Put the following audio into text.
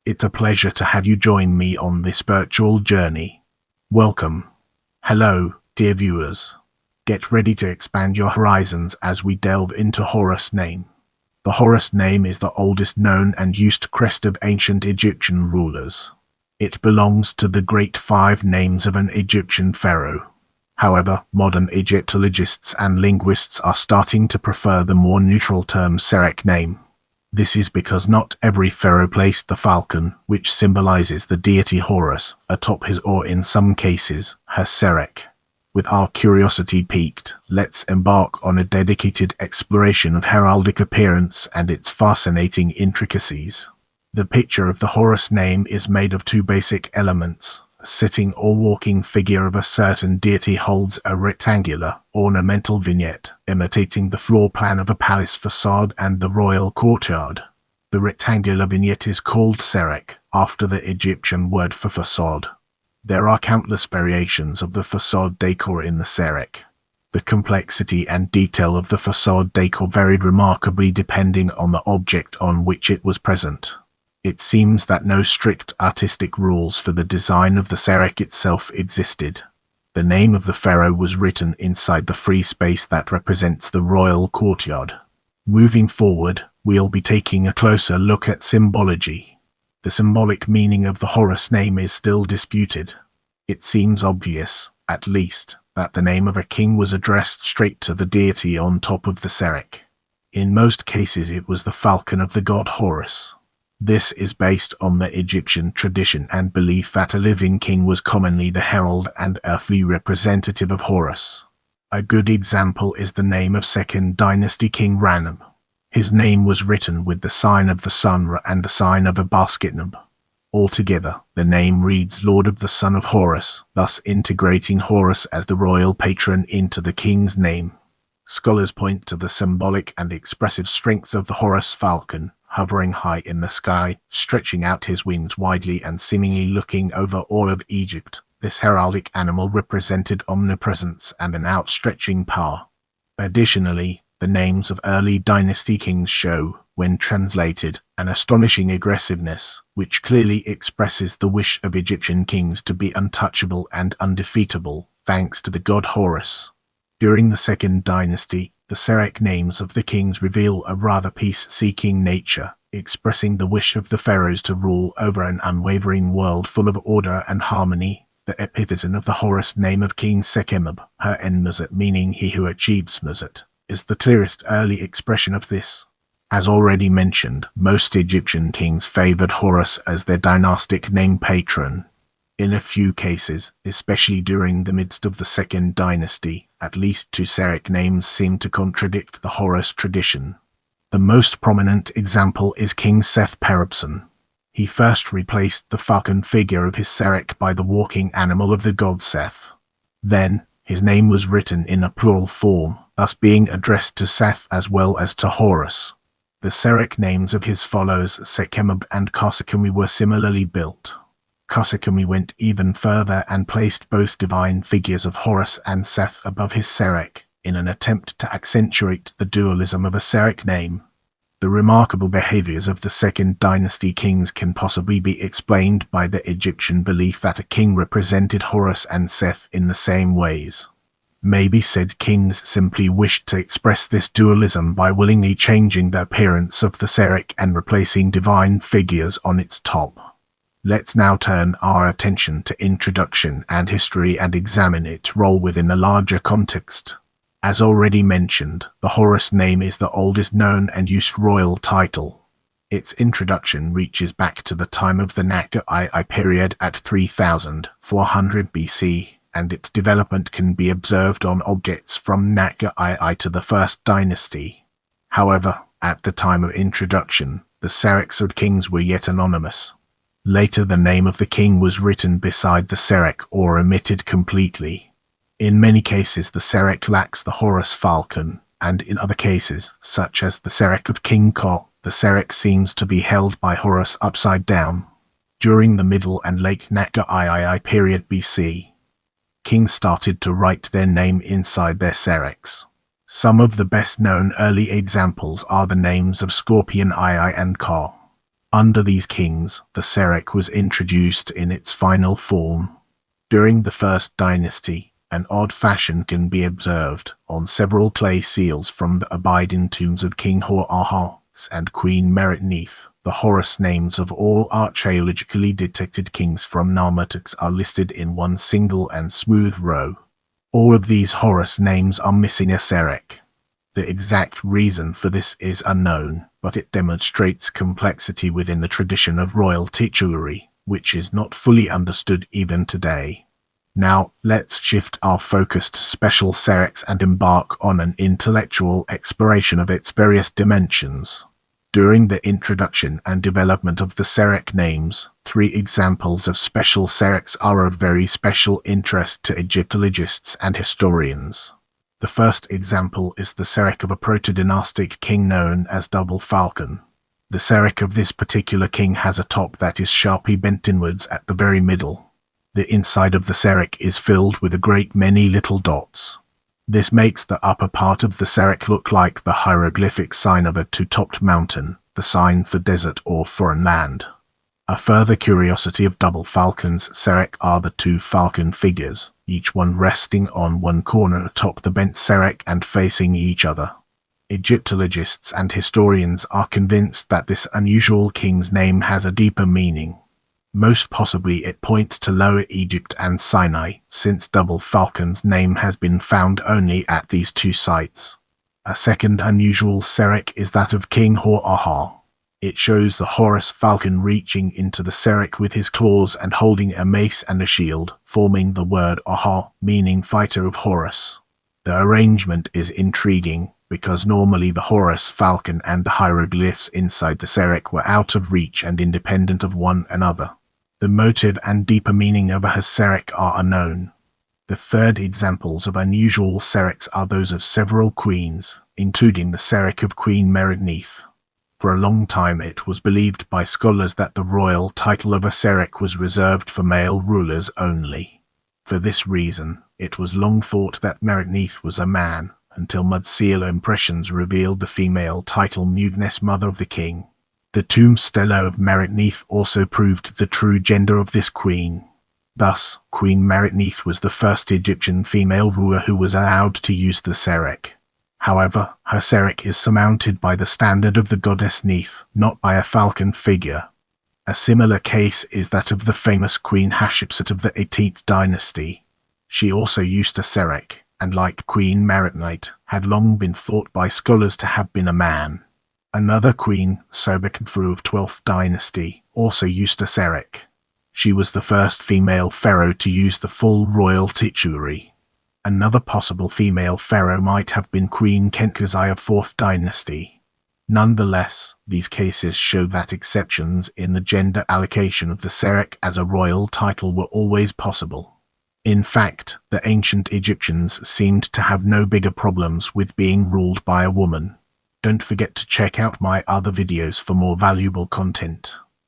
It's a pleasure to have you join me on this virtual journey. Welcome. Hello, dear viewers. Get ready to expand your horizons as we delve into Horus name. The Horus name is the oldest known and used crest of ancient Egyptian rulers. It belongs to the great 5 names of an Egyptian pharaoh. However, modern Egyptologists and linguists are starting to prefer the more neutral term serekh name. This is because not every pharaoh placed the falcon, which symbolizes the deity Horus, atop his or in some cases, her serekh. With our curiosity piqued, let's embark on a dedicated exploration of heraldic appearance and its fascinating intricacies. The picture of the Horus name is made of 2 basic elements. A sitting or walking figure of a certain deity holds a rectangular, ornamental vignette, imitating the floor plan of a palace facade and the royal courtyard. The rectangular vignette is called serekh, after the Egyptian word for facade. There are countless variations of the facade decor in the serekh. The complexity and detail of the facade decor varied remarkably depending on the object on which it was present. It seems that no strict artistic rules for the design of the serekh itself existed. The name of the pharaoh was written inside the free space that represents the royal courtyard. Moving forward, we'll be taking a closer look at symbology. The symbolic meaning of the Horus name is still disputed. It seems obvious, at least, that the name of a king was addressed straight to the deity on top of the serekh. In most cases it was the falcon of the god Horus. This is based on the Egyptian tradition and belief that a living king was commonly the herald and earthly representative of Horus. A good example is the name of 2nd dynasty king Ranum. His name was written with the sign of the sun and the sign of a basket knob. Altogether, the name reads Lord of the Son of Horus, thus integrating Horus as the royal patron into the king's name. Scholars point to the symbolic and expressive strength of the Horus falcon, hovering high in the sky, stretching out his wings widely and seemingly looking over all of Egypt. This heraldic animal represented omnipresence and an outstretching power. Additionally, the names of early dynasty kings show, when translated, an astonishing aggressiveness, which clearly expresses the wish of Egyptian kings to be untouchable and undefeatable, thanks to the god Horus. During the 2nd dynasty, the serekh names of the kings reveal a rather peace-seeking nature, expressing the wish of the pharaohs to rule over an unwavering world full of order and harmony. The epithet of the Horus name of King Sekhemib, her Muzet meaning he who achieves Muzet, is the clearest early expression of this. As already mentioned, most Egyptian kings favored Horus as their dynastic name patron. In a few cases, especially during the midst of the 2nd dynasty, at least 2 serekh names seem to contradict the Horus tradition. The most prominent example is King Seth-Peribsen. He first replaced the falcon figure of his serekh by the walking animal of the god Seth. Then, his name was written in a plural form, thus being addressed to Seth as well as to Horus. The serekh names of his followers Sekhemib and Khosakami were similarly built. Khosakami went even further and placed both divine figures of Horus and Seth above his serekh, in an attempt to accentuate the dualism of a serekh name. The remarkable behaviors of the 2nd dynasty kings can possibly be explained by the Egyptian belief that a king represented Horus and Seth in the same ways. Maybe said kings simply wished to express this dualism by willingly changing the appearance of the serekh and replacing divine figures on its top. Let's now turn our attention to introduction and history and examine its role within a larger context. As already mentioned, the Horus name is the oldest known and used royal title. Its introduction reaches back to the time of the Naka-II period at 3400 BC, and its development can be observed on objects from Naka-II to the 1st dynasty. However, at the time of introduction, the serekhs of kings were yet anonymous. Later the name of the king was written beside the serekh or omitted completely. In many cases the serekh lacks the Horus falcon, and in other cases, such as the serekh of King Ko, the serekh seems to be held by Horus upside down. During the Middle and Late Naka-II period BC, kings started to write their name inside their serekhs. Some of the best known early examples are the names of Scorpion II and Ka. Under these kings, the serekh was introduced in its final form. During the First Dynasty, an odd fashion can be observed on several clay seals from the Abydos tombs of King Horus and Queen Merenith. The Horus names of all archaeologically detected kings from Narmetex are listed in one single and smooth row. All of these Horus names are missing a serekh. The exact reason for this is unknown, but it demonstrates complexity within the tradition of royal titulary, which is not fully understood even today. Now, let's shift our focus to special serekhs and embark on an intellectual exploration of its various dimensions. During the introduction and development of the serekh names, 3 examples of special serekhs are of very special interest to Egyptologists and historians. The first example is the serekh of a proto-dynastic king known as Double Falcon. The serekh of this particular king has a top that is sharply bent inwards at the very middle. The inside of the serekh is filled with a great many little dots. This makes the upper part of the serekh look like the hieroglyphic sign of a two-topped mountain, the sign for desert or foreign land. A further curiosity of Double Falcon's serekh are the 2 falcon figures, each one resting on one corner atop the bent serekh and facing each other. Egyptologists and historians are convinced that this unusual king's name has a deeper meaning. Most possibly it points to Lower Egypt and Sinai, since Double Falcon's name has been found only at these 2 sites. A second unusual serekh is that of King Horus. It shows the Horus falcon reaching into the serekh with his claws and holding a mace and a shield, forming the word Aha, meaning fighter of Horus. The arrangement is intriguing, because normally the Horus falcon and the hieroglyphs inside the serekh were out of reach and independent of one another. The motive and deeper meaning of a serekh are unknown. The third examples of unusual serekhs are those of several queens, including the serekh of Queen Merenith. For a long time it was believed by scholars that the royal title of a serekh was reserved for male rulers only. For this reason, it was long thought that Merenith was a man, until mud seal impressions revealed the female title Mugness, mother of the king. The tomb stela of Merenith also proved the true gender of this queen. Thus, Queen Merenith was the first Egyptian female ruler who was allowed to use the serekh. However, her serekh is surmounted by the standard of the goddess Neith, not by a falcon figure. A similar case is that of the famous Queen Hatshepsut of the 18th dynasty. She also used a serekh, and like Queen Merenith, had long been thought by scholars to have been a man. Another queen, Sobekneferu of 12th dynasty, also used a serekh. She was the first female pharaoh to use the full royal titulary. Another possible female pharaoh might have been Queen Kenkazai of 4th dynasty. Nonetheless, these cases show that exceptions in the gender allocation of the serekh as a royal title were always possible. In fact, the ancient Egyptians seemed to have no bigger problems with being ruled by a woman. Don't forget to check out my other videos for more valuable content.